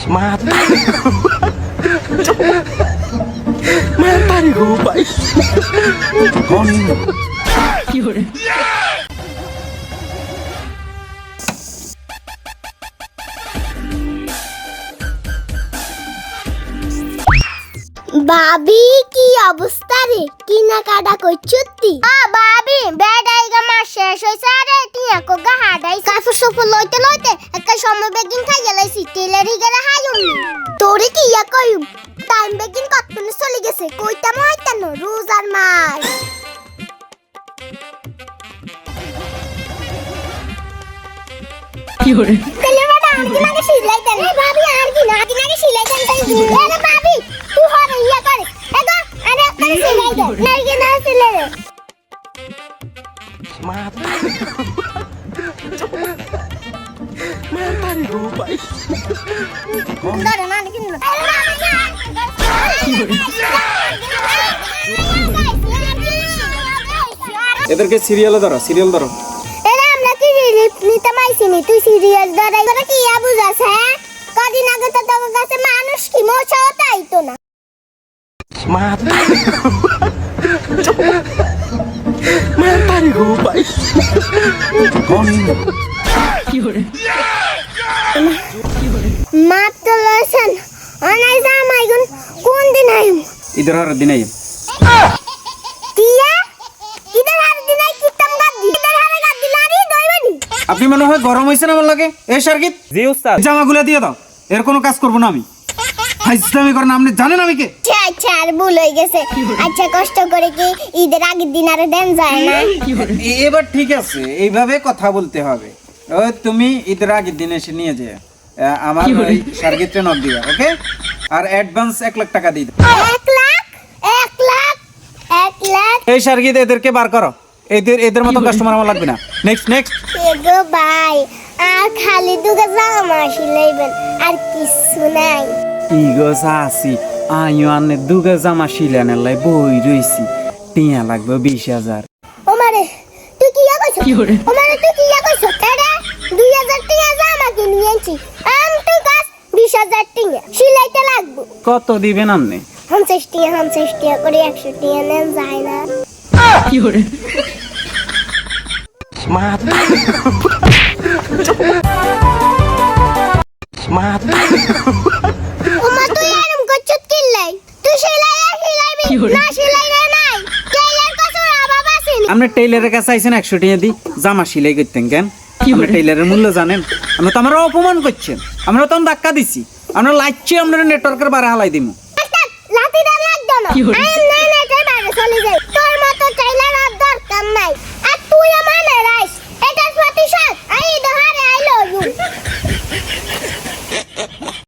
Mata. Mata nih gue baik. Koni. Gimana? ভাবি কি অবস্থা রে কিনাকাটা করছুতি ভাবি বেডাইগা মাস শেষ হইছে রে টিয়া কোগা হাডাই কাপড় সফল লইতে লইতে একটা সময় বেগিন খাই গেলাইছি টেলারি গেলে হাইউনি তোরে কি ইয়া কইম টাইম বেগিন কতক্ষণ চলে গেছে কইতাম হইতাম রোজার মাস কি হরে তেলে বাবা আরকি নাগে সিলাই দেন ভাবি আরকি নাগে সিলাই দেন তাই আরে ভাবি তুই হরে ইয়া করে এগো আরে একটা সিলাই দেন নাগে না সিলাই দে Mata. Mata nih gue baik. ধরে না নাকি না এদেরকে সিরিয়ালে ধরো সিরিয়াল ধরো এরা আমরা কি রিলিফ নিতে মাইছিনি তুই সিরিয়াস ধরাই করে কি বুঝাস হ্যাঁ কদিন আগে তো তোর কাছে মানুষ কি মোছাও তাই তো না Mata. Mata nih gue baik. Koni. Gimana? মাত্র লসন অনাই জামাই গুন কোন দিন আইম ইধর হর দিনাই টিয়া ইদার হার দিন আই কিতাম গাদি ইদার হারে গাদি লারি দইবানি আপনি মনে হয় গরম হইছেন আমার লাগে এই শারকিত জি উস্তাদ জামাগুলো দিয়ে দাও এর কোনো কাজ করব না আমি হাইজলামি করেন আপনি জানেন আমি কে আচ্ছা আর ভুল হয়ে গেছে আচ্ছা কষ্ট করে কি ঈদের আগের দিন আরে দেন যায় না এবার ঠিক আছে এইভাবে কথা বলতে হবে ও তুমি ঈদের আগের দিন এসে নিয়ে যে আমার ওই শারকিতকে নক দিবা ওকে আর অ্যাডভান্স 1 লাখ টাকা দিয়ে দাও 1 লাখ 1 লাখ 1 লাখ এই শারকিত এদেরকে বার করো এদের মতো কাস্টমার আমার লাগবে না নেক্সট এগো ভাই আর খালি দুগা জামা সিলাইবেন আর কিছু নাই ইগো সাসি আইও আনে দুগা জামা শিলানের লাই বই রইছি টিয়া লাগবে 20000 ওমারে তুই কি কইছ ওমারে তুই কি কইছ তারে 2000 টাকা জামা কিনে আনছি আম তুই গাছ 20000 টাকা সিলাইতে লাগবে কত দিবেন আপনি 50 টাকা করে 100 টাকা নেন যায় না Mata. Mata. ওমা তুই এরম করছত কিল্লাই তুই সিলাইবি না সিলাইলে নাই টেইলার কসুর অভাব আছে আপনি টেইলারের কাছে আইছেন 100 টাকা দি জামা সেলাই করতেন কেন আপনি টেইলারের মূল্য জানেন আপনি তো আমরা অপমান করছেন আমরা তো ধাক্কা দিছি আমরা লাইচ্ছি আমরা নেটওয়ার্কের বারে হালাই দিমু লাঠি দা লাগতো না আই এম নাই নেটের বাইরে চলে যাই তো